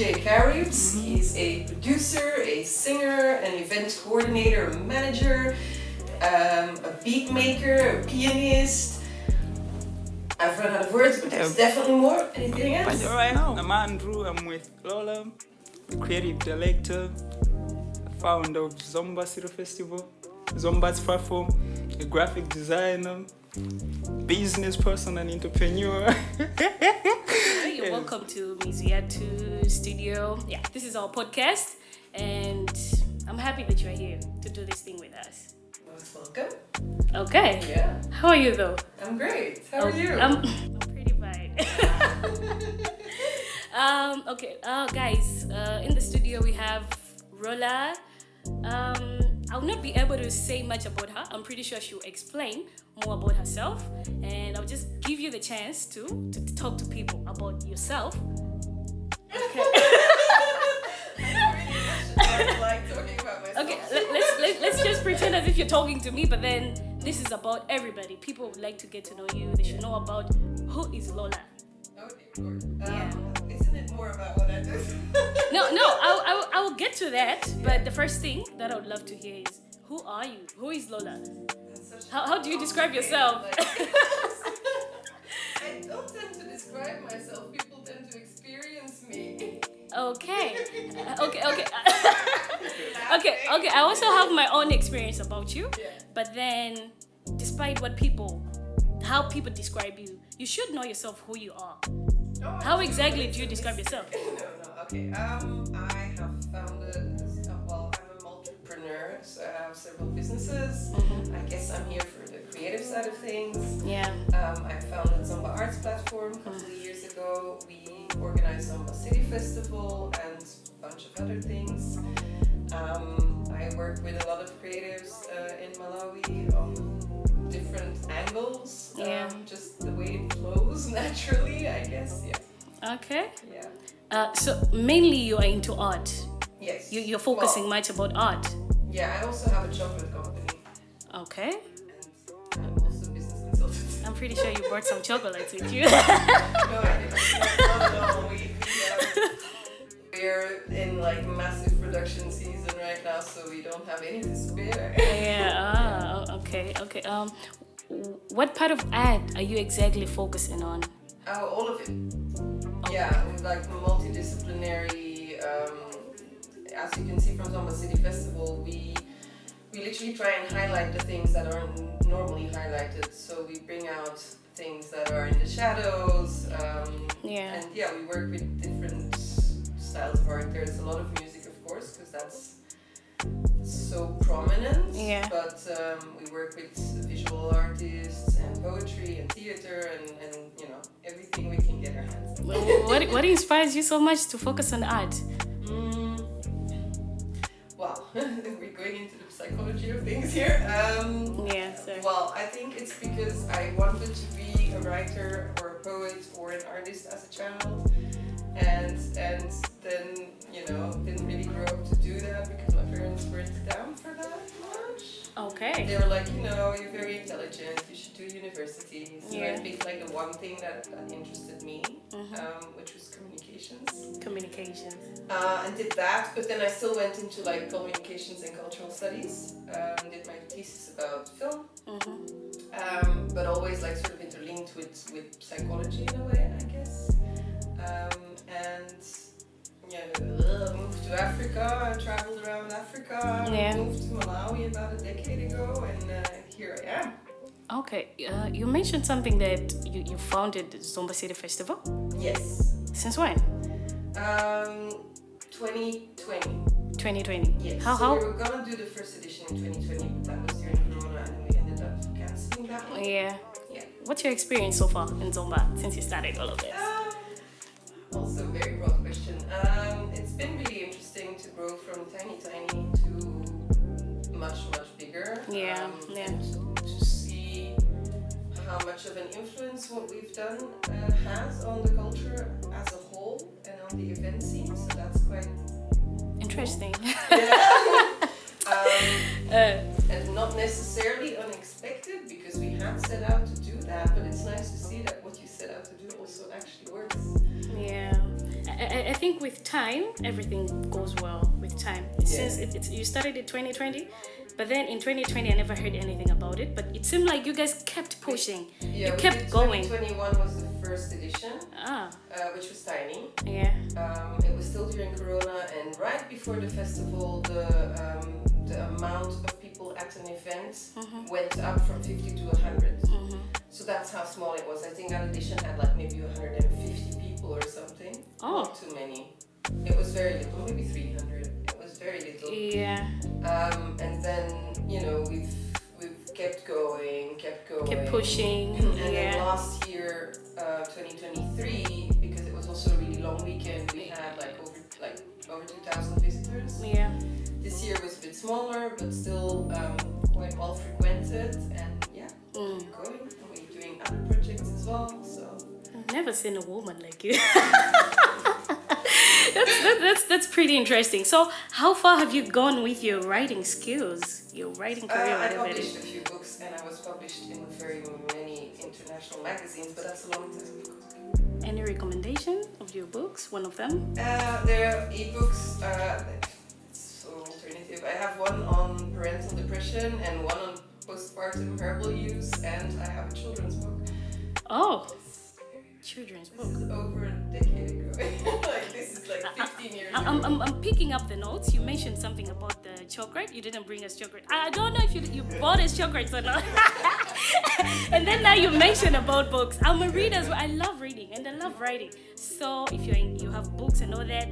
DJ Caribs. He's a producer, a singer, an event coordinator, a manager, a beat maker, a pianist. I've run out of words, but there's definitely more. Anything else? All right, I'm Andrew. I'm with Lola, the creative director, founder of Zomba City Festival, Zomba's platform, a graphic designer, business person and entrepreneur. You're welcome to Miziatu Studio. Yeah, this is our podcast, and I'm happy that you're here to do this thing with us. Welcome. Okay. Yeah. How are you though? I'm great. How are you? I'm pretty fine. Okay. Guys, in the studio we have Rola. I'll not be able to say much about her. I'm pretty sure she'll explain more about herself, and I'll just give you the chance to talk to people about yourself. Okay. I like talking about myself. Okay, let's just pretend as if you're talking to me, but then this is about everybody. People would like to get to know you. They should know about who is Lola. Oh, dear Lord. Isn't it more about what I do? No, I will get to that. But the first thing that I would love to hear is, who are you? Who is Lola? How do you describe yourself? I don't tend to describe myself. People tend to experience me. Okay. Okay. I also have my own experience about you. Yeah. But then, despite how people describe you, you should know yourself who you are. Oh, How exactly do you describe yourself? No. Okay. I have founded. Well, I'm a multi-entrepreneur, so I have several businesses. Mm-hmm. I guess I'm here for the creative side of things. Yeah. I founded Zomba Arts Platform a couple of years ago. We organized Zomba City Festival and a bunch of other things. I work with a lot of creatives in Malawi on different angles. Yeah. Just the way it flows naturally, I guess. Yeah. Okay. Yeah. So mainly you are into art. Yes. You're focusing much about art. Yeah, I also have a chocolate company. Okay. And I'm also a business consultant. I'm pretty sure you brought some chocolates with you. No, I didn't. Not at all. We're in like massive production season right now, so we don't have any to spare. Yeah. Okay. What part of art are you exactly focusing on? Oh, all of it. Yeah, with like multidisciplinary. As you can see from Zomba City Festival, we literally try and highlight the things that aren't normally highlighted. So we bring out things that are in the shadows. Yeah. And yeah, we work with different styles of art. There's a lot of music, of course, because that's so prominent. Yeah. But we work with visual artists and poetry and theater and you know, everything we can get our hands on. What inspires you so much to focus on art? Wow, we're going into the psychology of things here. Yeah, sir. Well, I think it's because I wanted to be a writer or a poet or an artist as a child, and then didn't really grow up to do that because my parents weren't down for that much. Okay. They were like, you're very intelligent, you should do university. So Yeah. I picked like the one thing that interested me, which was communications. Communications. And did that, but then I still went into like communications and cultural studies. Did my thesis about film, but always like sort of interlinked with psychology in a way, I guess. Moved to Africa. I traveled around Africa. Yeah. Moved to Malawi about a decade ago, and here I am. Okay. You mentioned something that you founded Zomba City Festival. Yes. Since when? 2020. 2020. Yes. How? So we were gonna do the first edition in 2020, but that was during Corona, and then we ended up canceling that one. Yeah. Yeah. What's your experience so far in Zomba since you started all of this? Also, very broad question. It's been really interesting to grow from tiny to much bigger. Yeah. And to see how much of an influence what we've done has on the culture as a whole and on the event scene. So that's quite Interesting. Yeah. And not necessarily unexpected because we had set out to do that, but it's nice to see that what you set out to do also actually works. Yeah. I think with time, everything goes well with time. Since you started in 2020, but then in 2020 I never heard anything about it. But it seemed like you guys kept pushing. Yeah, you kept going. 2021 was the first edition, which was tiny. Yeah. It was still during Corona, and right before the festival, the amount of people at an event went up from 50 to 100. So that's how small it was. I think that edition had like maybe 150 people or something. Oh. Not too many. It was very little, maybe 300. It was very little. Yeah. And then, we've kept going. Kept pushing. And then last year, 2023, because it was also a really long weekend, we had over 2,000 visitors. Yeah. This year was a bit smaller, but still quite well frequented, and going. And we're doing other projects as well. So I've never seen a woman like you. That's pretty interesting. So, how far have you gone with your writing skills, your writing career? I published a few books, and I was published in very many international magazines, but that's a long time ago. Any recommendation of your books? One of them? There are ebooks. It's so alternative. I have one on parental depression and one on postpartum herbal use, and I have a children's book. Oh, children's book. This is over a decade ago. This is 15 years ago. I'm picking up the notes. You mentioned something about the chocolate. You didn't bring us chocolate. I don't know if you bought us chocolates or not. And then now you mentioned about books. I'm a reader as well. I love reading and I love writing. So if you have books and all that,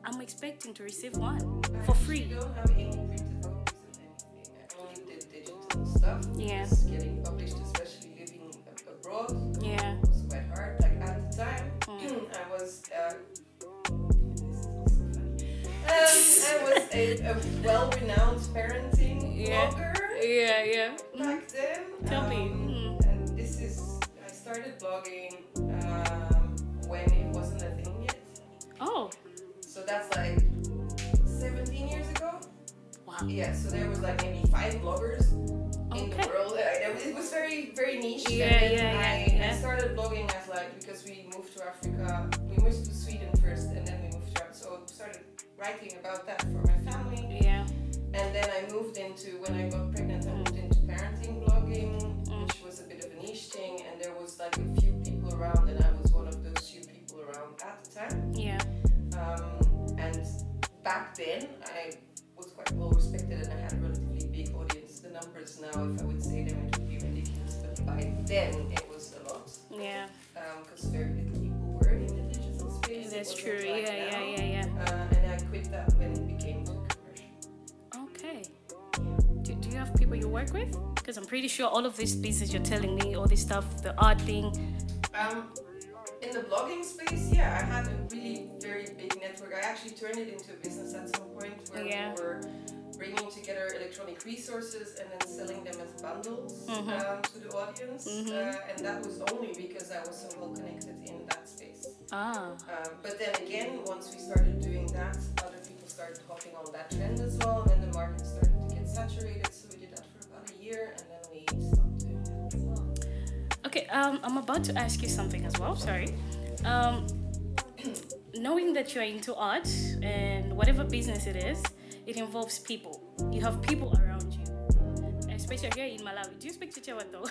I'm expecting to receive one for free. I don't have any printed copies of anything. I only did digital stuff. Yeah. It's getting published, especially living abroad. Yeah. It was quite hard. At the time, I was. This is also funny. I was a well-renowned parenting blogger. Yeah. Back then. Tell me. And I started blogging when it wasn't a thing yet. Oh. So that's 17 years ago. Wow. Yeah, so there was maybe 5 bloggers in the world. It was very, very niche. I started blogging as because we moved to Africa. We moved to Sweden first, and then we moved to Africa. So I started writing about that for my family. Yeah. And then I moved when I got pregnant, I moved into parenting blogging, which was a bit of a niche thing. And there was a few people around, and I was one of those few people around at the time. Yeah. And back then, I was quite well respected, and I had a relatively big audience. The numbers now, if I would say them, it would be ridiculous. But by then, it was a lot. Yeah. Because very little people were in the digital space. That's true. Yeah. And I quit that when it became too commercial. Okay. Do you have people you work with? Because I'm pretty sure all of this business you're telling me, all this stuff, the art thing. In the blogging space, I had a really very big network. I actually turned it into a business at some point where we were bringing together electronic resources and then selling them as bundles to the audience. And that was only because I was so well connected in that space. But then again, once we started doing that, other people started hopping on that trend as well, and then the market started to get saturated. So we did that for about a year, and then we stopped doing that as well. Okay, I'm about to ask you something as well, sorry. Knowing that you're into art and whatever business it is, it involves people. You have people around you. Especially here in Malawi. Do you speak Chichewato?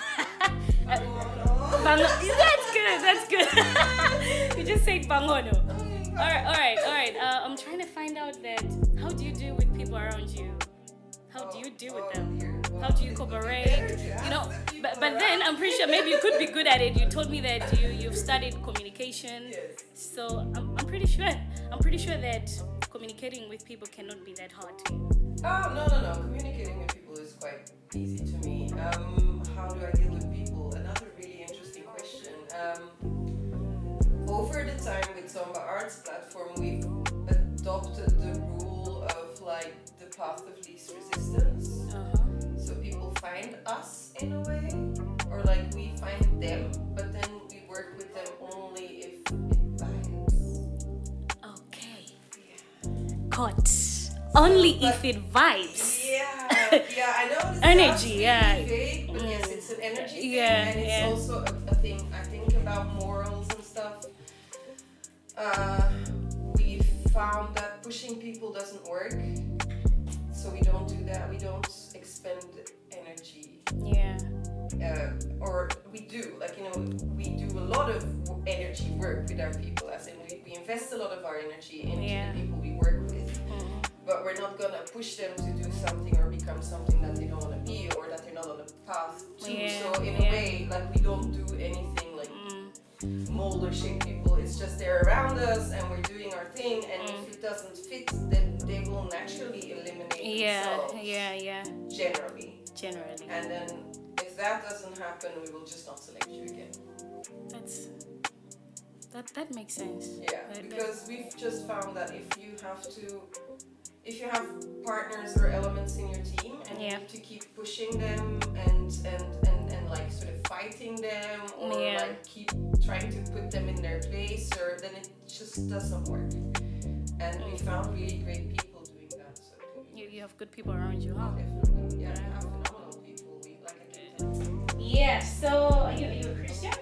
That's good. You just said Bangono. Alright. I'm trying to find out that how do you deal with people around you? How do you deal with them? How do you cooperate? But then I'm pretty sure maybe you could be good at it. You told me that you've studied communication. So I'm pretty sure that communicating with people cannot be that hard to you. Oh, no. Communicating with people is quite easy to me. How do I deal with people? Another really interesting question. Over the time with Zomba Arts Platform, we've adopted the rule of the path of least resistance. So people find us in a way, or we find them, but then we work with them only if it vibes. Okay. Caught. Only if it vibes. Yeah, I know this energy, really vague, but yes, it's an energy thing, and it's also a thing I think about morals and stuff. found that pushing people doesn't work, so we don't do that. We don't expend energy. Yeah. Or we do, like, we do a lot of energy work with our people, as in we invest a lot of our energy into the people we work with, but we're not gonna push them to do something or become something that they don't want to be or that they're not on the path to. So in a way, like, we don't do anything like mold or shape people. It's just they're around us and we're doing our thing, and if it doesn't fit, then they will naturally eliminate themselves. Generally. And then if that doesn't happen, we will just not select you again. That makes sense. Yeah, because we've just found that if you have partners or elements in your team and you need to keep pushing them and like sort of fighting them or like keep trying to put them in their place, or then it just doesn't work. And we found really great people doing that. So you have good people around you, huh? Definitely. Yeah, I have phenomenal people. Yeah. So are you a Christian?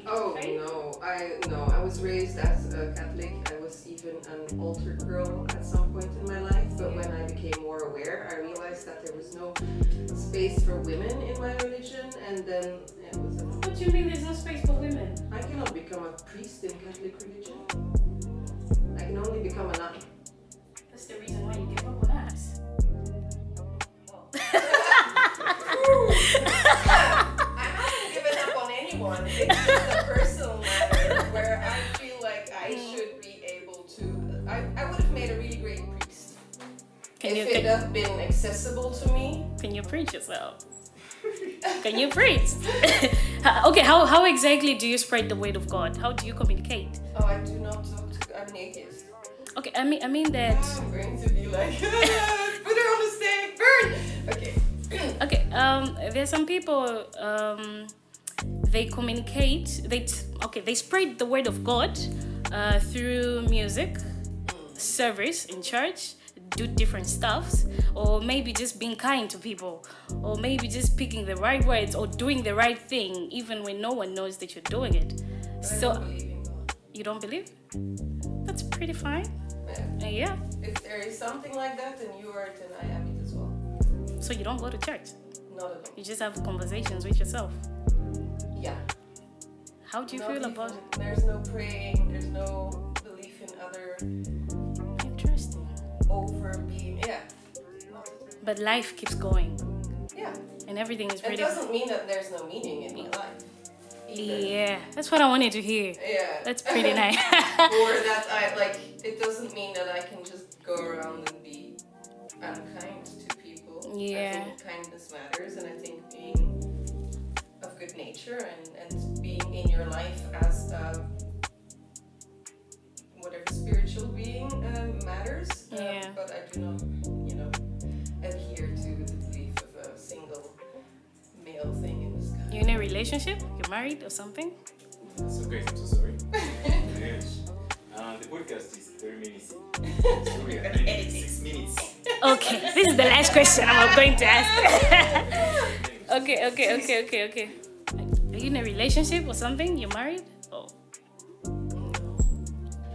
Oh no, I was raised as a Catholic. I was even an altar girl at some point in my life, but when I became more aware, I realized that there was no space for women in my religion, and then it was What do you mean there's no space for women? I cannot become a priest in Catholic religion. I can only become a nun. That's the reason why you give up on us. I haven't given up on anyone. It's just a personal matter where I feel like I should be able to. I would have made a really great priest if it had been accessible to me. Can you preach yourself? Can you preach? Okay, how exactly do you spread the word of God? How do you communicate? Oh, I do not talk to. I'm naked. Okay, I mean that. I'm going to be like, put her on the stake, burn. Okay. Okay. There's some people. They communicate. They spread the word of God through music, service in church, do different stuffs, or maybe just being kind to people, or maybe just picking the right words or doing the right thing, even when no one knows that you're doing it. I don't believe in God. You don't believe? That's pretty fine. Yeah. If there is something like that, then you are it, and I am it as well. So you don't go to church? Not at all. You just have conversations with yourself? Yeah. How do you feel about it? There's no praying, there's no belief in other. Interesting. Over being, But life keeps going. Yeah. And everything is It pretty. doesn't mean that there's no meaning in my life. Either. Yeah, that's what I wanted to hear. Yeah. That's pretty nice. Or that it doesn't mean that I can just go around and be unkind to people. Yeah. I think kindness matters, and I think being of good nature and being in your life as whatever spiritual being matters. Yeah. But I do not, adhere to the belief of a single male thing in the sky. You're in a relationship? You're married or something? So guys, I'm so sorry. The podcast is 30 minutes. So we are ending 6 minutes. Okay, this is the last question I'm going to ask. Okay. Are you in a relationship or something? You're married? Oh.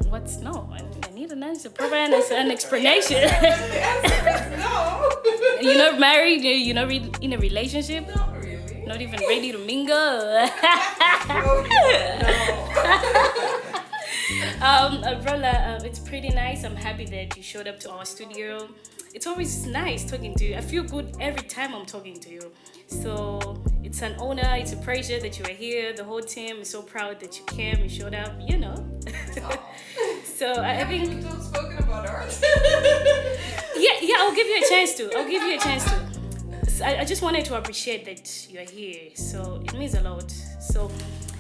What's no? I need an answer. Proper answer, an explanation. The answer is no. You're not married? You're not in a relationship? Not really. Not even ready to mingle? Oh, no. Rola, it's pretty nice. I'm happy that you showed up to our studio. It's always nice talking to you. I feel good every time I'm talking to you. So it's an honor, it's a pleasure that you are here. The whole team is so proud that you came, you showed up, So I think... We've not spoken about art. Yeah, I'll give you a chance to. So I just wanted to appreciate that you're here. So it means a lot. So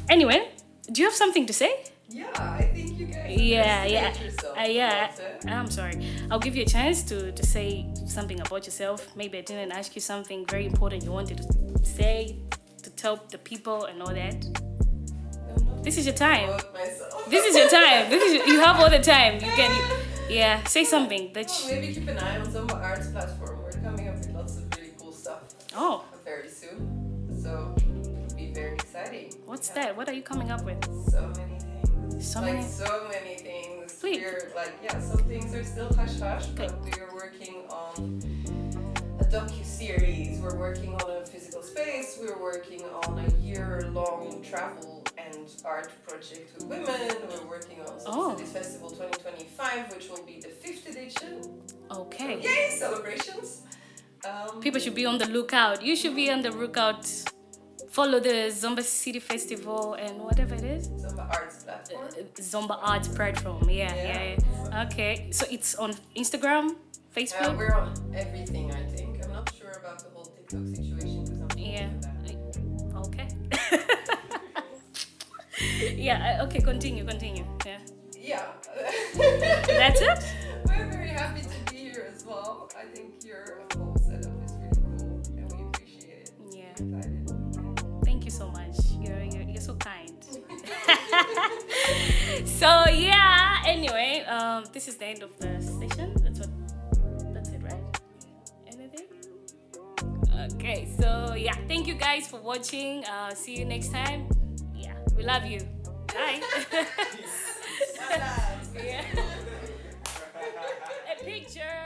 anyway, do you have something to say? Yeah, I think you guys I'm sorry. I'll give you a chance to say something about yourself. Maybe I didn't ask you something very important you wanted to say, to tell the people and all that. This is your time. This is your time. You have all the time. You can, say something. Maybe keep an eye on some arts platform. We're coming up with lots of really cool stuff. Very soon. So it'll be very exciting. What's that? What are you coming up with? So many things. So many things. Please. we're like, some things are still hush hush, but we're working on a docu-series, we're working on a physical space, we're working on a year-long travel and art project with women, we're working on Cities Festival 2025, which will be the 5th edition. Okay. So, yay, celebrations! People should be on the lookout. You should be on the lookout. Follow the Zomba City Festival and whatever it is. Zomba Arts platform. Zomba Arts platform. Yeah. Okay. So it's on Instagram, Facebook. We're on everything, I think. I'm not sure about the whole TikTok situation because I'm Okay. Okay. Continue. Yeah. That's it. We're very happy to be here as well. I think your whole setup is really cool, and we appreciate it. Yeah. We're excited. Thank you so much. You're so kind. So anyway, this is the end of the session. That's it, right? Anything? Okay, so thank you guys for watching. See you next time. We love you. Bye. A picture.